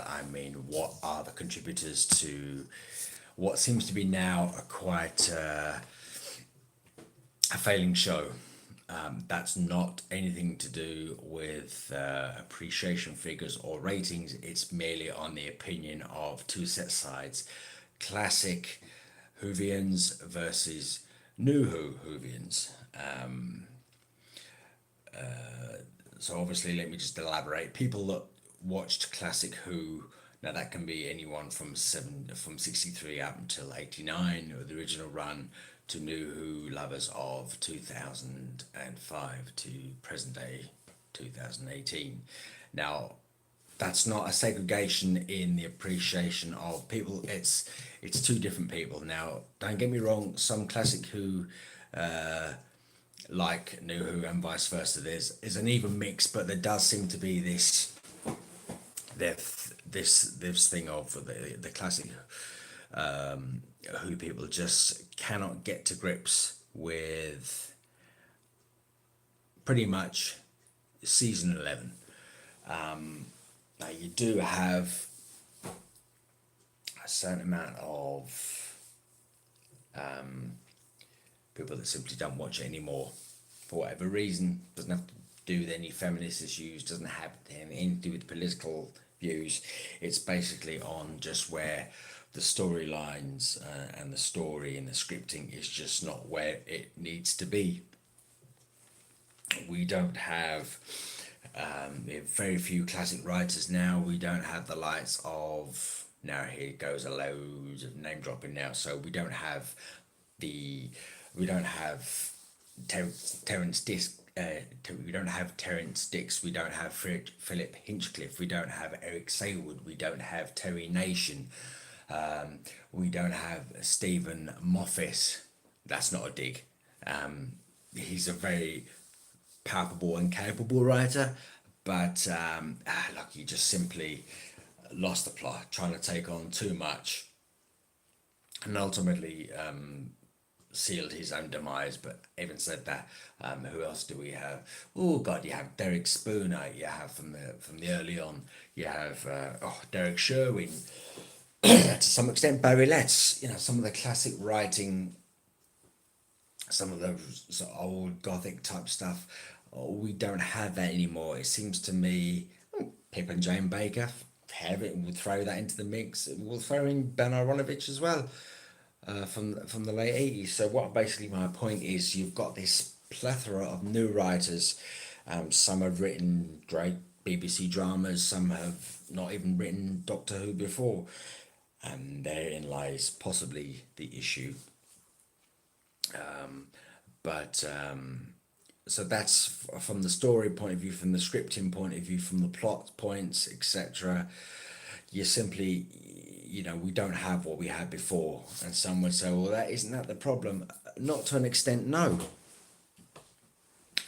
I mean, what are the contributors to what seems to be now a quite a failing show? That's not anything to do with appreciation figures or ratings. It's merely on the opinion of two set sides: classic Whovians versus new Whovians. So obviously, let me just elaborate. People that watched classic Who, now that can be anyone from 63 up until 89, or the original run, to new Who lovers of 2005 to present day 2018. Now, that's not a segregation in the appreciation of people. It's two different people. Now, don't get me wrong. Some classic Who, like new Who, and vice versa, is an even mix, but there does seem to be this thing of the classic Who people just cannot get to grips with pretty much season 11. Now you do have a certain amount of people that simply don't watch it anymore for whatever reason. Doesn't have to do with any feminist issues, doesn't have anything to do with political views. It's basically on just where the storylines and the story and the scripting is just not where it needs to be. We don't have we have very few classic writers now. We don't have the likes of, now here goes a load of name dropping now. So we don't have the we don't have Terence Disc. We don't have Terence Dix. We don't have Philip Hinchcliffe. We don't have Eric Saywood. We don't have Terry Nation. We don't have Stephen Moffat. That's not a dig. He's a very palpable and capable writer, but look, he just simply lost the plot, trying to take on too much, and ultimately sealed his own demise. But even said that, who else do we have? Oh God, you have Derek Spooner. You have from the early on. You have Derek Sherwin. To some extent, Barry Letts. You know, some of the classic writing, some of the sort of old gothic type stuff. Oh, we don't have that anymore. It seems to me, Pip and Jane Baker, have it. We'll throw that into the mix. We'll throw in Ben Aronovich as well, from the late 80s. So what basically my point is, you've got this plethora of new writers. Some have written great BBC dramas. Some have not even written Doctor Who before, and therein lies possibly the issue. But so that's from the story point of view, from the scripting point of view, from the plot points, etc. You simply, we don't have what we had before. And some would say, well, isn't that the problem? Not to an extent, no.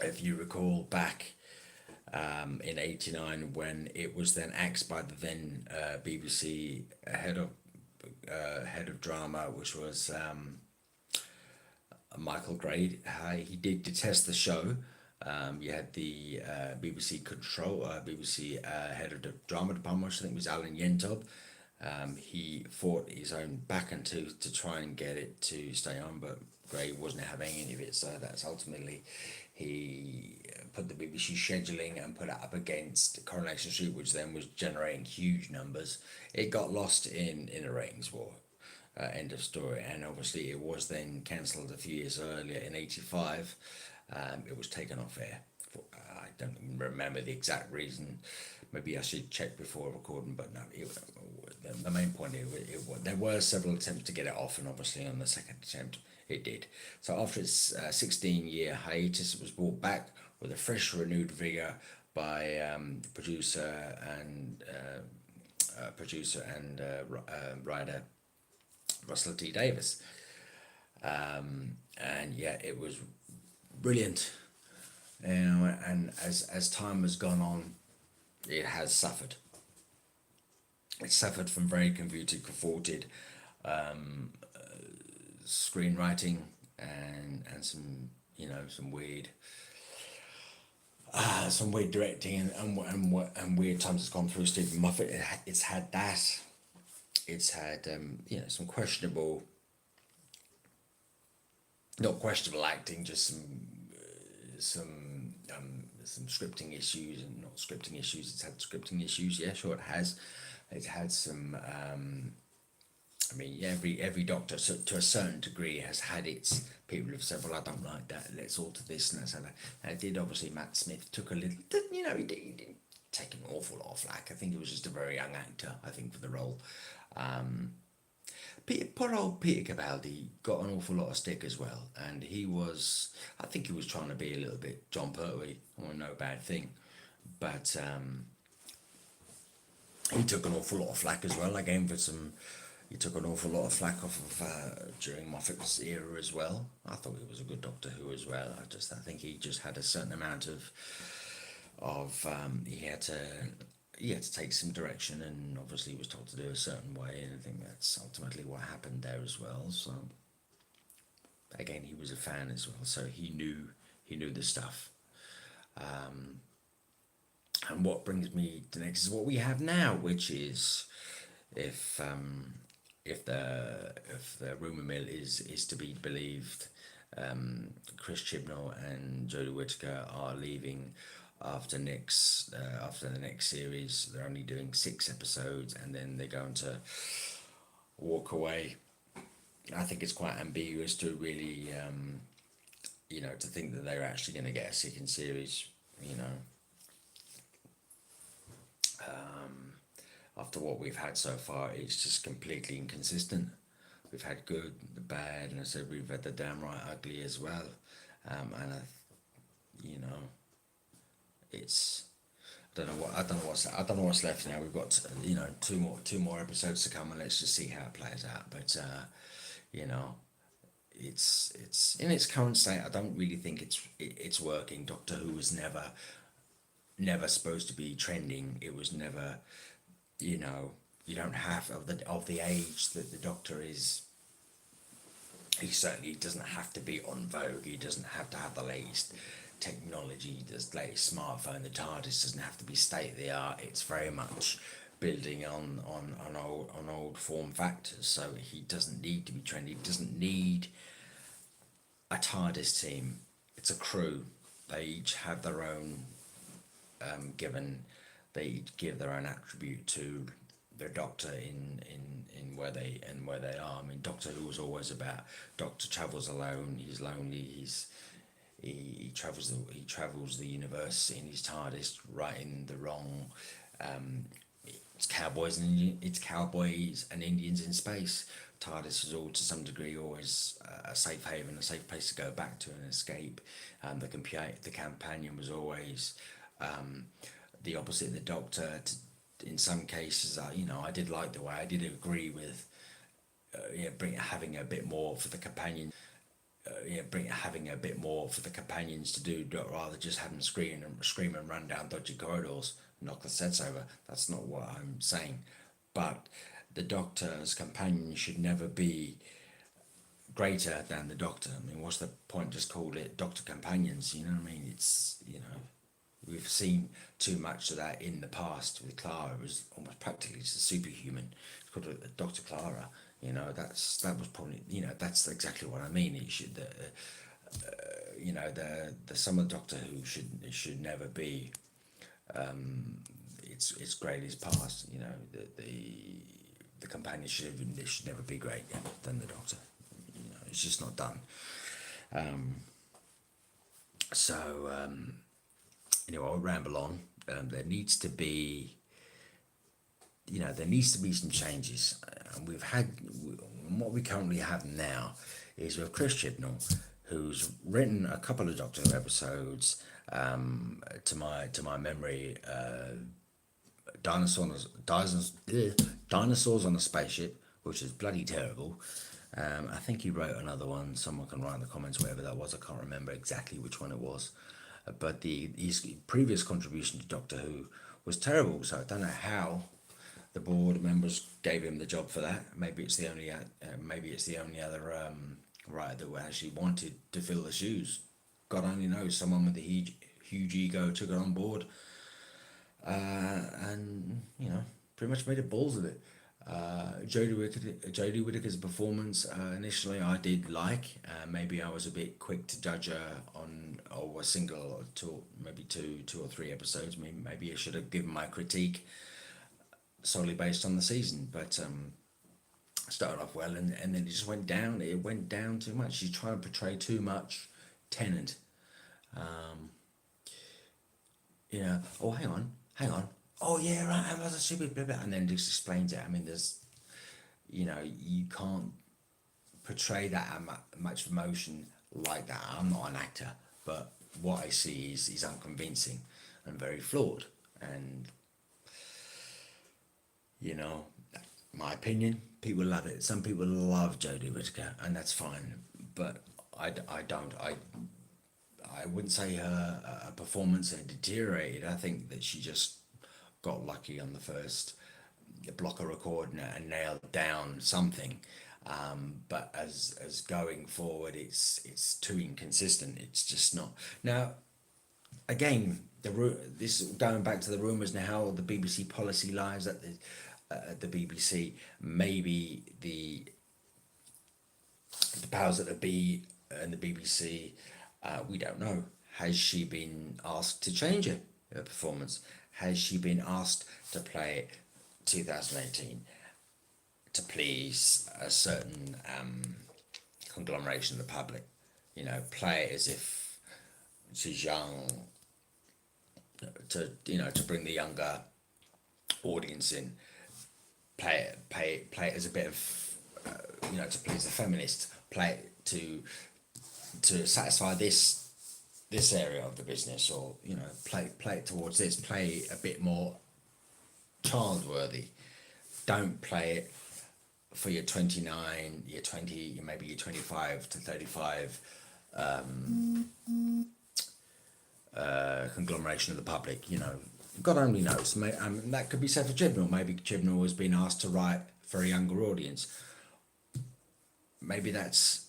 If you recall back in '89, when it was then axed by the then BBC head of drama, which was Michael Gray. He did detest the show. You had the BBC head of the drama department, which I think was Alan Yentob. He fought his own back and tooth to try and get it to stay on, but Gray wasn't having any of it. So that's ultimately, he put the BBC scheduling and put it up against Coronation Street, which then was generating huge numbers. It got lost in a ratings war. End of story. And obviously it was then cancelled a few years earlier in '85. It was taken off air. I don't remember the exact reason. Maybe I should check before recording, but no. The main point there were several attempts to get it off, and obviously on the second attempt it did. So after its 16-year hiatus, it was brought back with a fresh, renewed vigor by producer and writer Russell T Davies. And yeah, it was brilliant. And as time has gone on, it has suffered. It suffered from very convoluted screenwriting and some some weird some weird directing and weird times it's gone through Stephen Moffat. It's had that. It's had some questionable, not questionable acting, just some scripting issues and not scripting issues. It's had scripting issues. Yeah, sure, it has. It's had some. I mean, every Doctor, so to a certain degree, has had its people who've said, "Well, I don't like that. Let's alter this," and that's how that. And it did. Obviously, Matt Smith took a little. He didn't take an awful lot of flack. I think he was just a very young actor. I think for the role. Poor old Peter Capaldi got an awful lot of stick as well, and he was. I think he was trying to be a little bit John Pertwee, or no bad thing, but he took an awful lot of flack as well. Again, for some. He took an awful lot of flack off of during Moffat's era as well. I thought he was a good Doctor Who as well. I think he just had a certain amount of he had to take some direction, and obviously he was told to do a certain way, and I think that's ultimately what happened there as well. So again, he was a fan as well, so he knew the stuff. And what brings me to next is what we have now, which is if the rumor mill is to be believed, Chris Chibnall and Jodie Whittaker are leaving after the next series. They're only doing 6 episodes, and then they're going to walk away. I think it's quite ambiguous to really, to think that they're actually going to get a second series. After what we've had so far, it's just completely inconsistent. We've had good, the bad, and I said we've had the damn right ugly as well. It's I don't know what's left now. We've got two more episodes to come, and let's just see how it plays out. But it's in its current state. I don't really think it's working. Doctor Who was never supposed to be trending. It was never. You don't have of the age that the Doctor is. He certainly doesn't have to be on vogue. He doesn't have to have the latest technology, the latest smartphone. The TARDIS doesn't have to be state of the art. It's very much building on old form factors. So he doesn't need to be trendy. He doesn't need a TARDIS team. It's a crew. They each have their own they give their own attribute to their Doctor in where they are. I mean, Doctor Who was always about Doctor travels alone. He's lonely. He travels the universe in his TARDIS, righting the wrong. It's cowboys and Indians in space. TARDIS is all to some degree always a safe haven, a safe place to go back to and escape. The companion was always. The opposite of the Doctor. In some cases, I did like the way. I did agree with, having a bit more for the companion. Having a bit more for the companions to do, rather just have them scream and run down dodgy corridors, knock the sets over. That's not what I'm saying, but the Doctor's companion should never be greater than the Doctor. I mean, what's the point? Just call it Doctor Companions. You know what I mean? It's We've seen too much of that in the past with Clara. It was almost practically just a superhuman. It's called Dr. Clara. That was probably that's exactly what I mean. It should the some of Doctor Who should never be. Its great is past. The companion should never be greater than the Doctor. It's just not done. Anyway, I'll ramble on. There needs to be some changes, and what we currently have now is with Chris Chibnall, who's written a couple of Doctor Who episodes. To my memory, dinosaurs on a spaceship, which is bloody terrible. I think he wrote another one. Someone can write in the comments wherever that was. I can't remember exactly which one it was. But his previous contribution to Doctor Who was terrible, so I don't know how the board members gave him the job for that. Maybe it's the only other writer that actually wanted to fill the shoes. God only knows. Someone with a huge ego took it on board, and pretty much made a balls of it. Jodie Whittaker's performance, initially I did like. Maybe I was a bit quick to judge her on a single or two, maybe two or three episodes. Maybe I should have given my critique solely based on the season, but started off well, and then it just went down. It went down too much. She's trying to portray too much Tennant. Oh, hang on. Oh yeah, right. I was a stupid blah, blah, and then just explains it. I mean, there's, you can't portray that much emotion like that. I'm not an actor, but what I see is unconvincing and very flawed. And my opinion, people love it. Some people love Jodie Whittaker, and that's fine. But I don't. I wouldn't say her performance had deteriorated. I think that she just got lucky on the first block of recording and nailed down something. But as going forward, it's too inconsistent. It's just not. Now, again, this going back to the rumours now, how the BBC policy lies at the BBC. Maybe the powers that be and the BBC. We don't know. Has she been asked to change her performance? Has she been asked to play 2018 to please a certain conglomeration of the public? Play it as if she's young, to bring the younger audience in. Play it as a bit of, to please the feminists. Play it to satisfy this area of the business, or play it towards this. Play a bit more child worthy. Don't play it for your 29, your 20, maybe your 25 to 35 conglomeration of the public. God only knows. That could be said for Chibnall. Maybe Chibnall has been asked to write for a younger audience. Maybe that's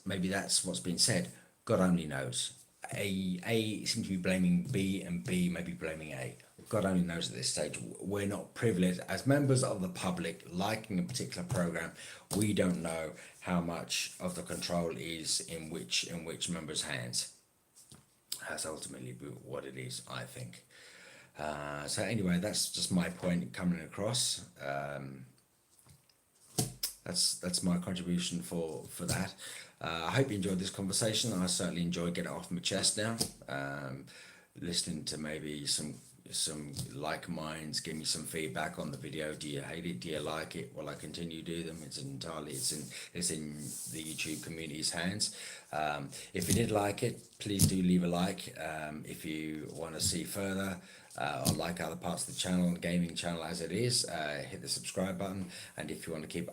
what's been said. God only knows. A seems to be blaming B, and B may be blaming A. God only knows at this stage. We're not privileged as members of the public liking a particular program. We don't know how much of the control is in which members' hands. That's ultimately what it is, I think. So anyway, that's just my point coming across. That's my contribution for that. I hope you enjoyed this conversation. I certainly enjoyed getting it off my chest now. Listening to maybe some like minds, give me some feedback on the video. Do you hate it? Do you like it? Will I continue to do them? It's in the YouTube community's hands. If you did like it, please do leave a like. If you want to see further or like other parts of the channel, gaming channel as it is, hit the subscribe button. And if you want to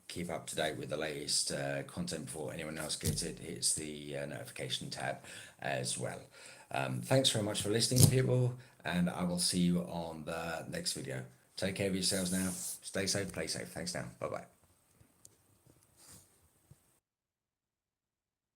keep up to date with the latest content before anyone else gets it, hits the notification tab as well. Thanks very much for listening, people, and I will see you on the next video. Take care of yourselves now. Stay safe, play safe. Thanks now. Bye-bye.